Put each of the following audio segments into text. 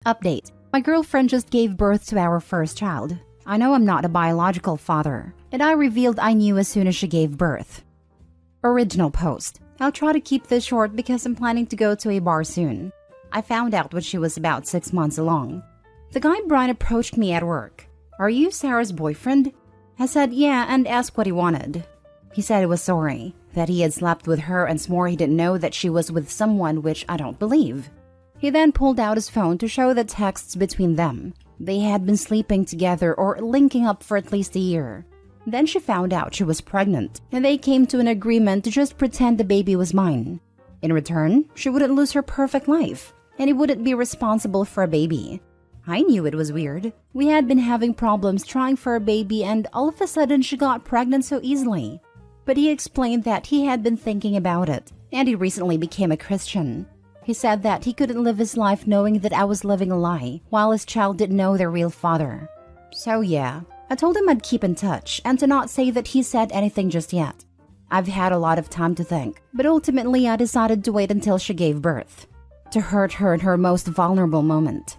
Update. My girlfriend just gave birth to our first child. I know I'm not a biological father, and I revealed I knew as soon as she gave birth. Original post. I'll try to keep this short because I'm planning to go to a bar soon. I found out when she was about 6 months along. The guy Brian approached me at work. "Are you Sarah's boyfriend?" I said yeah and asked what he wanted. He said he was sorry, that he had slept with her and swore he didn't know that she was with someone, which I don't believe. He then pulled out his phone to show the texts between them. They had been sleeping together or linking up for at least a year. Then she found out she was pregnant, and they came to an agreement to just pretend the baby was mine. In return, she wouldn't lose her perfect life, and he wouldn't be responsible for a baby. I knew it was weird. We had been having problems trying for a baby, and all of a sudden she got pregnant so easily. But he explained that he had been thinking about it, and he recently became a Christian. He said that he couldn't live his life knowing that I was living a lie, while his child didn't know their real father. So yeah, I told him I'd keep in touch, and to not say that he said anything just yet. I've had a lot of time to think, but ultimately I decided to wait until she gave birth, to hurt her in her most vulnerable moment.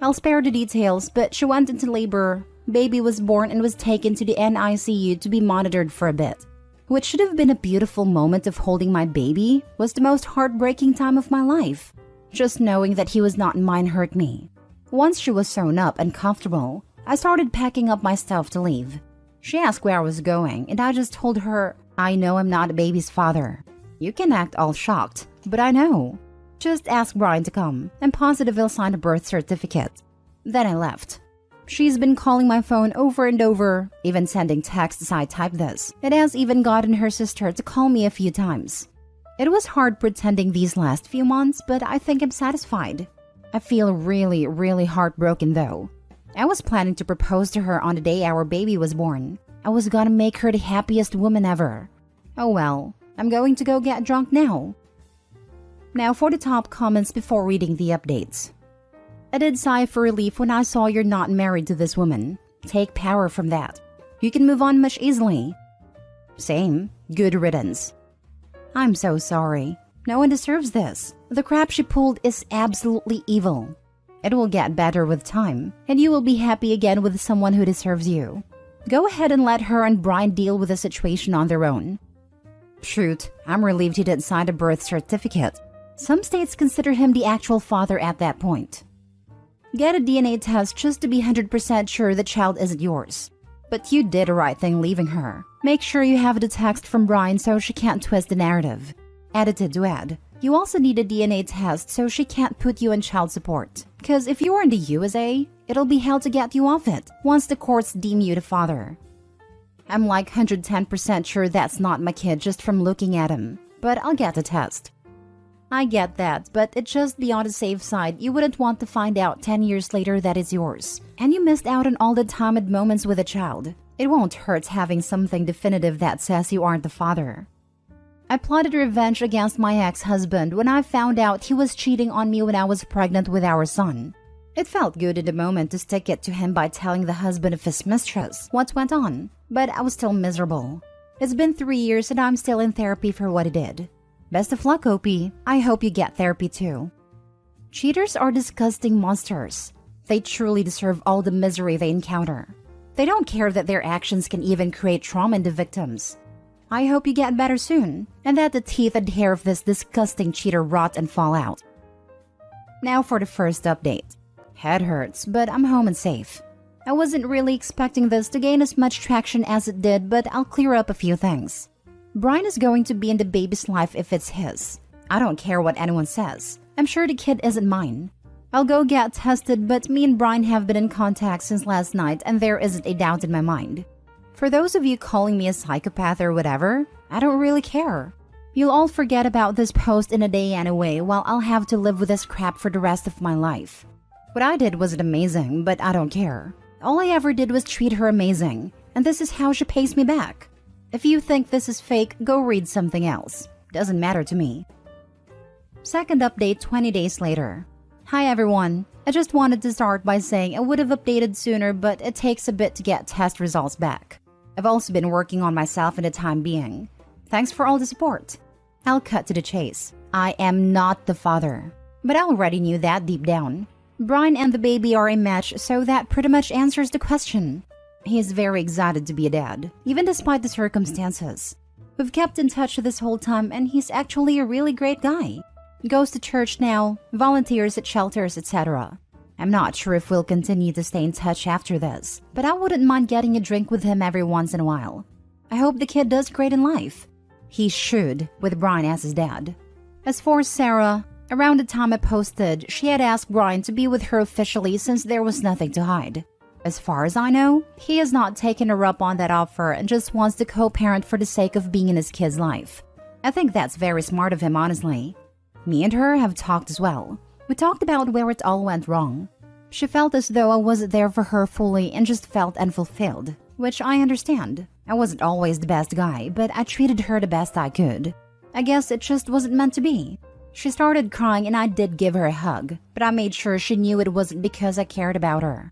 I'll spare the details, but she went into labor, baby was born and was taken to the NICU to be monitored for a bit. What should have been a beautiful moment of holding my baby was the most heartbreaking time of my life. Just knowing that he was not mine hurt me. Once she was sewn up and comfortable, I started packing up my stuff to leave. She asked where I was going, and I just told her, "I know I'm not a baby's father." You can act all shocked, but I know. Just ask Brian to come. I'm positive he'll sign a birth certificate. Then I left. She's been calling my phone over and over, even sending texts as I type this. It has even gotten her sister to call me a few times. It was hard pretending these last few months, but I think I'm satisfied. I feel really, really heartbroken though. I was planning to propose to her on the day our baby was born. I was gonna make her the happiest woman ever. Oh well, I'm going to go get drunk now. Now for the top comments before reading the updates. I did sigh for relief when I saw you're not married to this woman. Take power from that. You can move on much easily. Same. Good riddance. I'm so sorry. No one deserves this. The crap she pulled is absolutely evil. It will get better with time, and you will be happy again with someone who deserves you. Go ahead and let her and Brian deal with the situation on their own. Shoot, I'm relieved he didn't sign a birth certificate. Some states consider him the actual father at that point. Get a DNA test just to be 100% sure the child isn't yours. But you did the right thing leaving her. Make sure you have the text from Brian so she can't twist the narrative. Edited to add, you also need a DNA test so she can't put you on child support. Because if you're in the USA, it'll be hell to get you off it once the courts deem you the father. I'm like 110% sure that's not my kid just from looking at him, but I'll get the test. I get that, but it's just be on the safe side. You wouldn't want to find out 10 years later that it's yours. And you missed out on all the time and moments with a child. It won't hurt having something definitive that says you aren't the father. I plotted revenge against my ex-husband when I found out he was cheating on me when I was pregnant with our son. It felt good in the moment to stick it to him by telling the husband of his mistress what went on, but I was still miserable. It's been 3 years and I'm still in therapy for what I did. Best of luck, OP. I hope you get therapy too. Cheaters are disgusting monsters. They truly deserve all the misery they encounter. They don't care that their actions can even create trauma in the victims. I hope you get better soon, and that the teeth and hair of this disgusting cheater rot and fall out. Now for the first update. Head hurts, but I'm home and safe. I wasn't really expecting this to gain as much traction as it did, but I'll clear up a few things. Brian is going to be in the baby's life if it's his. I don't care what anyone says. I'm sure the kid isn't mine. I'll go get tested, but me and Brian have been in contact since last night and there isn't a doubt in my mind. For those of you calling me a psychopath or whatever, I don't really care. You'll all forget about this post in a day anyway, while I'll have to live with this crap for the rest of my life. What I did wasn't amazing, but I don't care. All I ever did was treat her amazing, and this is how she pays me back. If you think this is fake, go read something else. Doesn't matter to me. Second update 20 days later. Hi everyone. I just wanted to start by saying I would have updated sooner, but it takes a bit to get test results back. I've also been working on myself in the time being. Thanks for all the support. I'll cut to the chase. I am not the father. But I already knew that deep down. Brian and the baby are a match, so that pretty much answers the question. He is very excited to be a dad, even despite the circumstances. We've kept in touch this whole time, and he's actually a really great guy. Goes to church now, volunteers at shelters, etc. I'm not sure if we'll continue to stay in touch after this, but I wouldn't mind getting a drink with him every once in a while. I hope the kid does great in life. He should, with Brian as his dad. As for Sarah, around the time I posted, she had asked Brian to be with her officially since there was nothing to hide. As far as I know, he has not taken her up on that offer and just wants to co-parent for the sake of being in his kid's life. I think that's very smart of him, honestly. Me and her have talked as well. We talked about where it all went wrong. She felt as though I wasn't there for her fully and just felt unfulfilled, which I understand. I wasn't always the best guy, but I treated her the best I could. I guess it just wasn't meant to be. She started crying and I did give her a hug, but I made sure she knew it wasn't because I cared about her.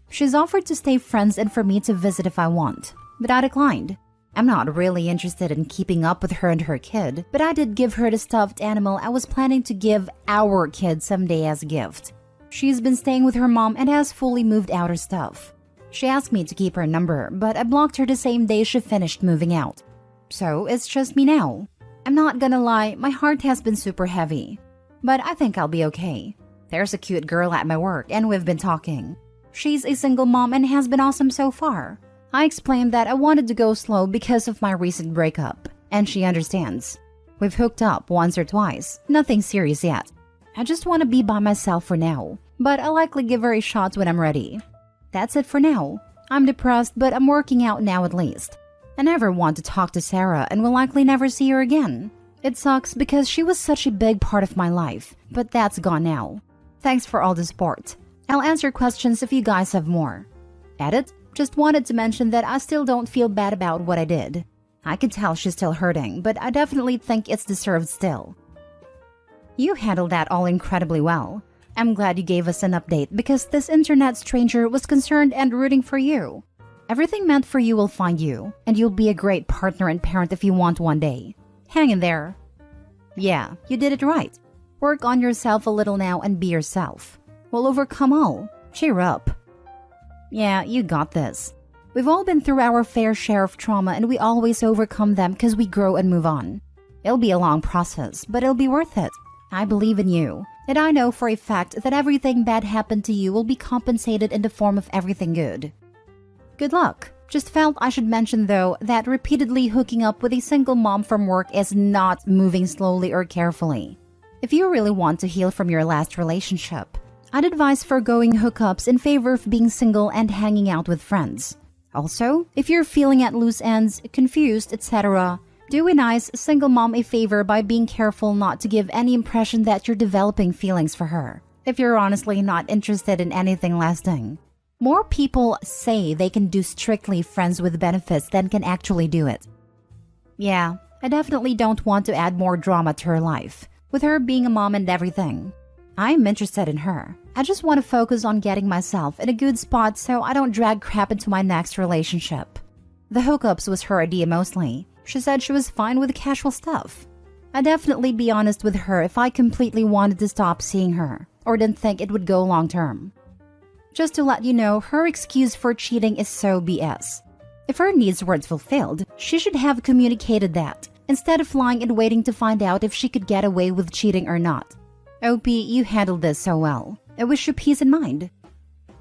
She's offered to stay friends and for me to visit if I want, but I declined. I'm not really interested in keeping up with her and her kid, but I did give her the stuffed animal I was planning to give our kid someday as a gift. She's been staying with her mom and has fully moved out her stuff. She asked me to keep her number, but I blocked her the same day she finished moving out. So it's just me now. I'm not gonna lie, my heart has been super heavy. But I think I'll be okay. There's a cute girl at my work and we've been talking. She's a single mom and has been awesome so far. I explained that I wanted to go slow because of my recent breakup, and she understands. We've hooked up once or twice, nothing serious yet. I just want to be by myself for now, but I'll likely give her a shot when I'm ready. That's it for now. I'm depressed, but I'm working out now at least. I never want to talk to Sarah and will likely never see her again. It sucks because she was such a big part of my life, but that's gone now. Thanks for all the support. I'll answer questions if you guys have more. Edit. Just wanted to mention that I still don't feel bad about what I did. I can tell she's still hurting, but I definitely think it's deserved still. You handled that all incredibly well. I'm glad you gave us an update because this internet stranger was concerned and rooting for you. Everything meant for you will find you, and you'll be a great partner and parent if you want one day. Hang in there. Yeah, you did it right. Work on yourself a little now and be yourself. We'll overcome all. Cheer up. Yeah, you got this. We've all been through our fair share of trauma and we always overcome them because we grow and move on. It'll be a long process, but it'll be worth it. I believe in you, and I know for a fact that everything bad happened to you will be compensated in the form of everything good. Good luck. Just felt I should mention though that repeatedly hooking up with a single mom from work is not moving slowly or carefully. If you really want to heal from your last relationship, I'd advise forgoing hookups in favor of being single and hanging out with friends. Also, if you're feeling at loose ends, confused, etc., do a nice single mom a favor by being careful not to give any impression that you're developing feelings for her, if you're honestly not interested in anything lasting. More people say they can do strictly friends with benefits than can actually do it. Yeah, I definitely don't want to add more drama to her life, with her being a mom and everything. I'm interested in her. I just want to focus on getting myself in a good spot so I don't drag crap into my next relationship. The hookups was her idea mostly. She said she was fine with the casual stuff. I'd definitely be honest with her if I completely wanted to stop seeing her, or didn't think it would go long term. Just to let you know, her excuse for cheating is so BS. If her needs weren't fulfilled, she should have communicated that, instead of lying and waiting to find out if she could get away with cheating or not. OP, you handled this so well. I wish you peace in mind.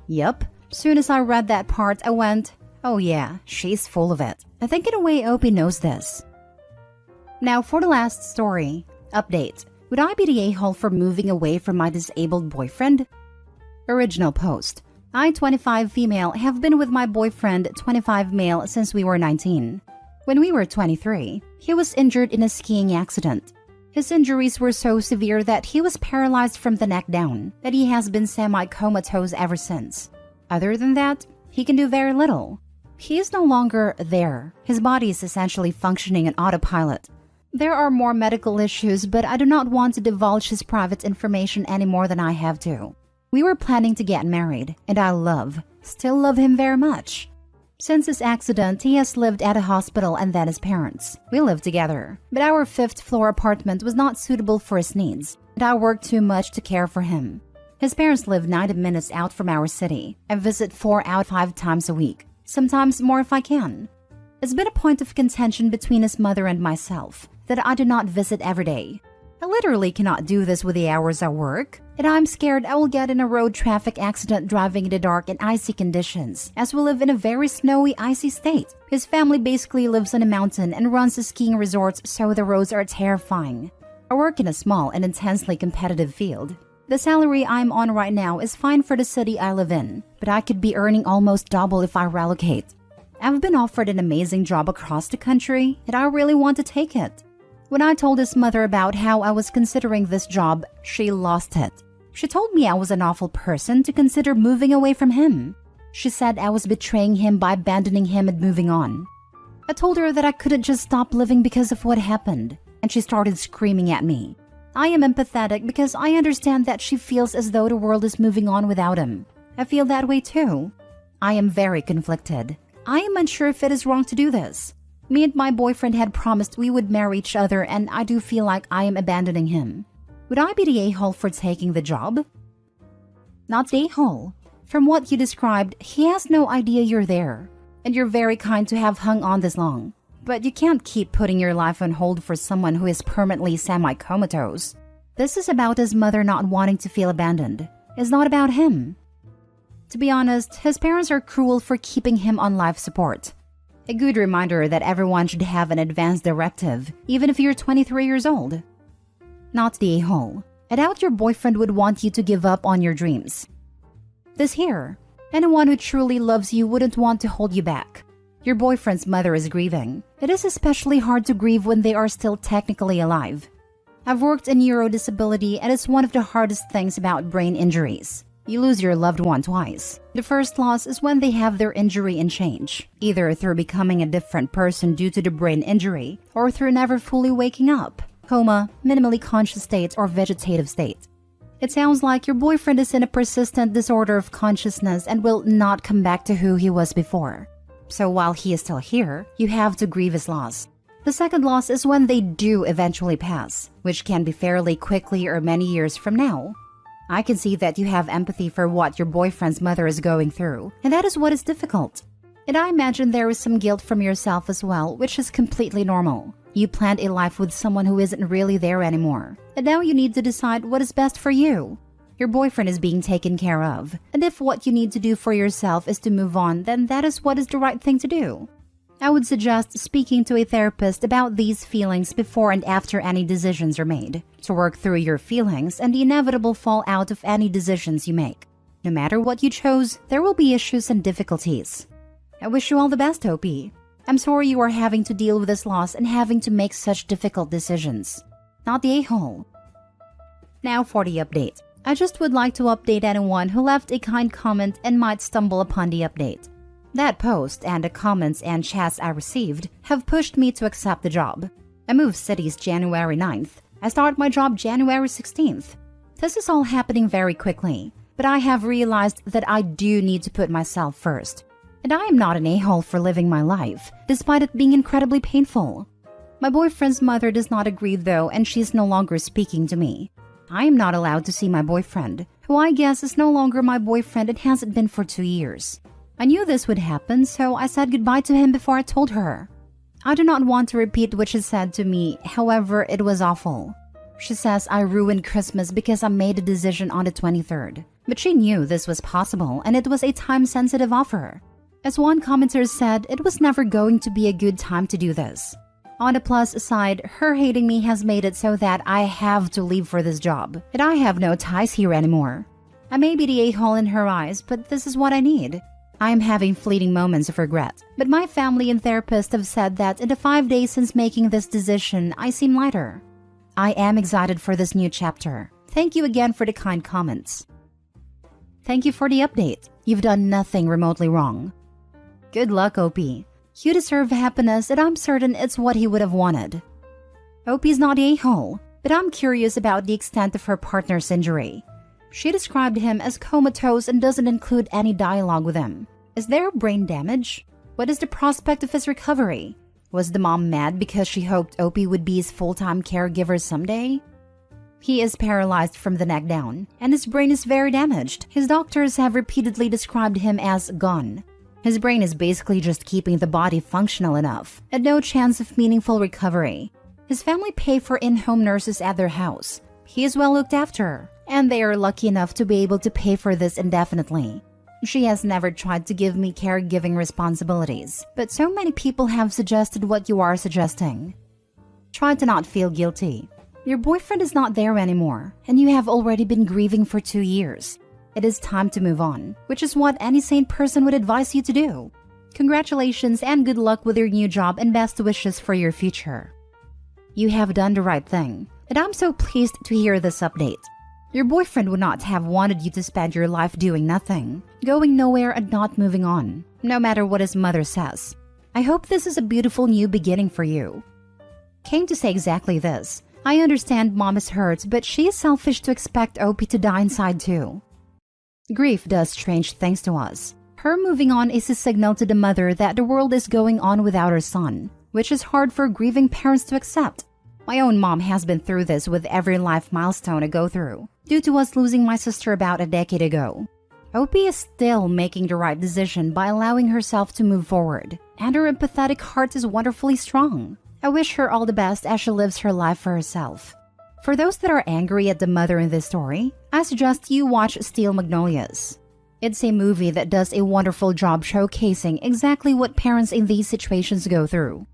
Yup. Soon as I read that part, I went, oh yeah, she's full of it. I think in a way OP knows this. Now for the last story. Update. Would I be the a-hole for moving away from my disabled boyfriend? Original post. I, 25 female, have been with my boyfriend, 25 male, since we were 19. When we were 23, he was injured in a skiing accident. His injuries were so severe that he was paralyzed from the neck down, that he has been semi-comatose ever since. Other than that, he can do very little. He is no longer there. His body is essentially functioning on autopilot. There are more medical issues, but I do not want to divulge his private information any more than I have to. We were planning to get married, and I still love him very much. Since his accident, he has lived at a hospital and then his parents. We lived together, but our 5th floor apartment was not suitable for his needs, and I worked too much to care for him. His parents live 90 minutes out from our city. I visit 4 out of 5 times a week, sometimes more if I can. It's been a point of contention between his mother and myself that I do not visit every day. I literally cannot do this with the hours I work, and I'm scared I will get in a road traffic accident driving in the dark and icy conditions, as we live in a very snowy, icy state. His family basically lives on a mountain and runs a skiing resort, so the roads are terrifying. I work in a small and intensely competitive field. The salary I'm on right now is fine for the city I live in, but I could be earning almost double if I relocate. I've been offered an amazing job across the country, and I really want to take it. When I told his mother about how I was considering this job, she lost it. She told me I was an awful person to consider moving away from him. She said I was betraying him by abandoning him and moving on. I told her that I couldn't just stop living because of what happened, and she started screaming at me. I am empathetic because I understand that she feels as though the world is moving on without him. I feel that way too. I am very conflicted. I am unsure if it is wrong to do this. Me and my boyfriend had promised we would marry each other, and I do feel like I am abandoning him. Would I be the a-hole for taking the job? Not the a-hole. From what you described, he has no idea you're there. And you're very kind to have hung on this long. But you can't keep putting your life on hold for someone who is permanently semi-comatose. This is about his mother not wanting to feel abandoned. It's not about him. To be honest, his parents are cruel for keeping him on life support. A good reminder that everyone should have an advance directive, even if you're 23 years old. Not the a-hole. I doubt your boyfriend would want you to give up on your dreams. This here. Anyone who truly loves you wouldn't want to hold you back. Your boyfriend's mother is grieving. It is especially hard to grieve when they are still technically alive. I've worked in neurodisability, and it's one of the hardest things about brain injuries. You lose your loved one twice. The first loss is when they have their injury and change, either through becoming a different person due to the brain injury or through never fully waking up, coma, minimally conscious state, or vegetative state. It sounds like your boyfriend is in a persistent disorder of consciousness and will not come back to who he was before. So while he is still here, you have to grieve his loss. The second loss is when they do eventually pass, which can be fairly quickly or many years from now. I can see that you have empathy for what your boyfriend's mother is going through, and that is what is difficult. And I imagine there is some guilt from yourself as well, which is completely normal. You planned a life with someone who isn't really there anymore, and now you need to decide what is best for you. Your boyfriend is being taken care of, and if what you need to do for yourself is to move on, then that is what is the right thing to do. I would suggest speaking to a therapist about these feelings before and after any decisions are made, to work through your feelings and the inevitable fallout of any decisions you make. No matter what you chose, there will be issues and difficulties. I wish you all the best, OP. I'm sorry you are having to deal with this loss and having to make such difficult decisions. Not the a-hole. Now for the update. I just would like to update anyone who left a kind comment and might stumble upon the update. That post and the comments and chats I received have pushed me to accept the job. I moved cities January 9th. I start my job January 16th. This is all happening very quickly, but I have realized that I do need to put myself first. And I am not an a-hole for living my life, despite it being incredibly painful. My boyfriend's mother does not agree though, and she's no longer speaking to me. I am not allowed to see my boyfriend, who I guess is no longer my boyfriend and hasn't been for 2 years. I knew this would happen, so I said goodbye to him before I told her. I do not want to repeat what she said to me, however, it was awful. She says I ruined Christmas because I made a decision on the 23rd. But she knew this was possible, and it was a time-sensitive offer. As one commenter said, it was never going to be a good time to do this. On the plus side, her hating me has made it so that I have to leave for this job, and I have no ties here anymore. I may be the a-hole in her eyes, but this is what I need. I am having fleeting moments of regret, but my family and therapist have said that in the 5 days since making this decision, I seem lighter. I am excited for this new chapter. Thank you again for the kind comments. Thank you for the update. You've done nothing remotely wrong. Good luck, OP. You deserve happiness, and I'm certain it's what he would have wanted. OP's not the a-hole, but I'm curious about the extent of her partner's injury. She described him as comatose and doesn't include any dialogue with him. Is there brain damage? What is the prospect of his recovery? Was the mom mad because she hoped OP would be his full-time caregiver someday? He is paralyzed from the neck down, and his brain is very damaged. His doctors have repeatedly described him as gone. His brain is basically just keeping the body functional enough, and no chance of meaningful recovery. His family pay for in-home nurses at their house. He is well looked after, and they are lucky enough to be able to pay for this indefinitely. She has never tried to give me caregiving responsibilities, but so many people have suggested what you are suggesting. Try to not feel guilty. Your boyfriend is not there anymore, and you have already been grieving for 2 years. It is time to move on, which is what any sane person would advise you to do. Congratulations and good luck with your new job and best wishes for your future. You have done the right thing, and I'm so pleased to hear this update. Your boyfriend would not have wanted you to spend your life doing nothing, going nowhere and not moving on, no matter what his mother says. I hope this is a beautiful new beginning for you. Came to say exactly this. I understand mom is hurt, but she is selfish to expect OP to die inside too. Grief does strange things to us. Her moving on is a signal to the mother that the world is going on without her son, which is hard for grieving parents to accept. My own mom has been through this with every life milestone I go through, due to us losing my sister about a decade ago. OP is still making the right decision by allowing herself to move forward, and her empathetic heart is wonderfully strong. I wish her all the best as she lives her life for herself. For those that are angry at the mother in this story, I suggest you watch Steel Magnolias. It's a movie that does a wonderful job showcasing exactly what parents in these situations go through.